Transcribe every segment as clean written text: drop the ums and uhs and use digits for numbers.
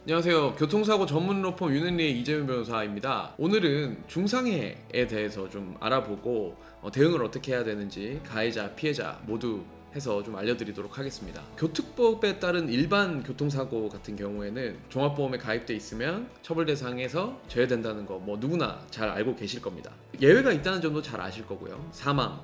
안녕하세요. 교통사고 전문 로펌 유는리의 이재윤 변호사입니다. 오늘은 중상해에 대해서 좀 알아보고 대응을 어떻게 해야 되는지 가해자, 피해자 모두 해서 좀 알려드리도록 하겠습니다. 교특법에 따른 일반 교통사고 같은 경우에는 종합보험에 가입돼 있으면 처벌 대상에서 제외된다는 거 누구나 잘 알고 계실 겁니다. 예외가 있다는 점도 잘 아실 거고요. 사망,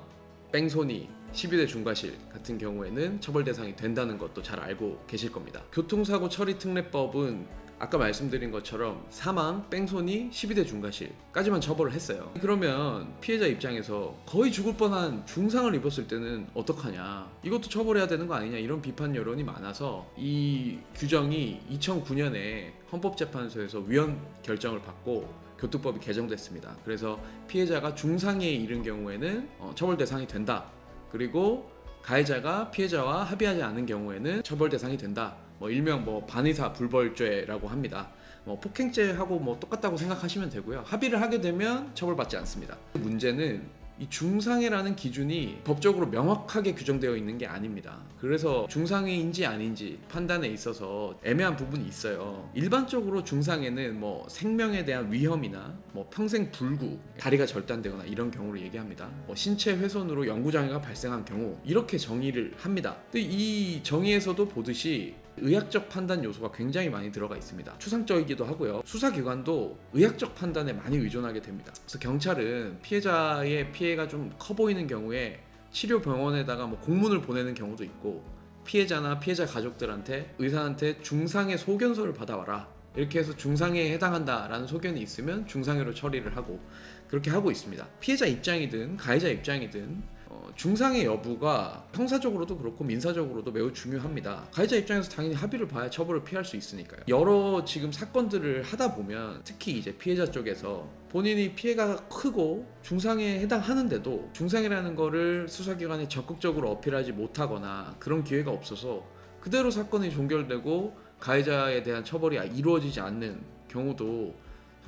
뺑소니, 12대 중과실 같은 경우에는 처벌 대상이 된다는 것도 잘 알고 계실 겁니다. 교통사고 처리 특례법은 아까 말씀드린 것처럼 사망, 뺑소니, 12대 중과실까지만 처벌을 했어요. 그러면 피해자 입장에서 거의 죽을 뻔한 중상을 입었을 때는 어떡하냐, 이것도 처벌해야 되는 거 아니냐, 이런 비판 여론이 많아서 이 규정이 2009년에 헌법재판소에서 위헌 결정을 받고 교특법이 개정됐습니다. 그래서 피해자가 중상해에 이른 경우에는 처벌 대상이 된다. 그리고 가해자가 피해자와 합의하지 않은 경우에는 처벌 대상이 된다. 일명 반의사 불벌죄라고 합니다. 폭행죄하고 똑같다고 생각하시면 되고요. 합의를 하게 되면 처벌받지 않습니다. 문제는 이 중상해라는 기준이 법적으로 명확하게 규정되어 있는 게 아닙니다. 그래서 중상해인지 아닌지 판단에 있어서 애매한 부분이 있어요. 일반적으로 중상해는 생명에 대한 위험이나 평생 불구, 다리가 절단되거나 이런 경우를 얘기합니다. 신체 훼손으로 영구장애가 발생한 경우, 이렇게 정의를 합니다. 근데 이 정의에서도 보듯이 의학적 판단 요소가 굉장히 많이 들어가 있습니다. 추상적이기도 하고요. 수사기관도 의학적 판단에 많이 의존하게 됩니다. 그래서 경찰은 피해자의 피해가 좀 커 보이는 경우에 치료병원에다가 공문을 보내는 경우도 있고, 피해자나 피해자 가족들한테 의사한테 중상해 소견서를 받아와라, 이렇게 해서 중상해에 해당한다라는 소견이 있으면 중상해로 처리를 하고, 그렇게 하고 있습니다. 피해자 입장이든 가해자 입장이든 중상해 여부가 형사적으로도 그렇고 민사적으로도 매우 중요합니다. 가해자 입장에서 당연히 합의를 봐야 처벌을 피할 수 있으니까요. 여러 지금 사건들을 하다 보면 특히 이제 피해자 쪽에서 본인이 피해가 크고 중상해에 해당하는데도 중상해라는 거를 수사기관에 적극적으로 어필하지 못하거나 그런 기회가 없어서 그대로 사건이 종결되고 가해자에 대한 처벌이 이루어지지 않는 경우도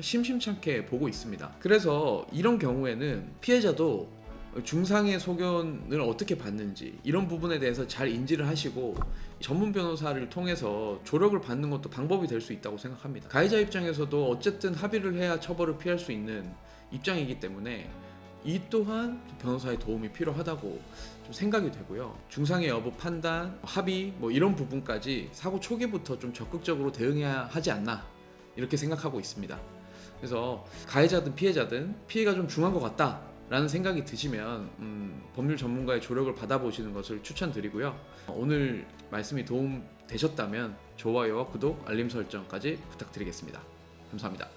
심심찮게 보고 있습니다. 그래서 이런 경우에는 피해자도 중상해 소견을 어떻게 받는지 이런 부분에 대해서 잘 인지를 하시고 전문 변호사를 통해서 조력을 받는 것도 방법이 될 수 있다고 생각합니다. 가해자 입장에서도 어쨌든 합의를 해야 처벌을 피할 수 있는 입장이기 때문에 이 또한 변호사의 도움이 필요하다고 좀 생각이 되고요. 중상해 여부 판단, 합의 이런 부분까지 사고 초기부터 좀 적극적으로 대응해야 하지 않나, 이렇게 생각하고 있습니다. 그래서 가해자든 피해자든 피해가 좀 중한 것 같다 라는 생각이 드시면 법률 전문가의 조력을 받아보시는 것을 추천드리고요. 오늘 말씀이 도움 되셨다면 좋아요와 구독, 알림 설정까지 부탁드리겠습니다. 감사합니다.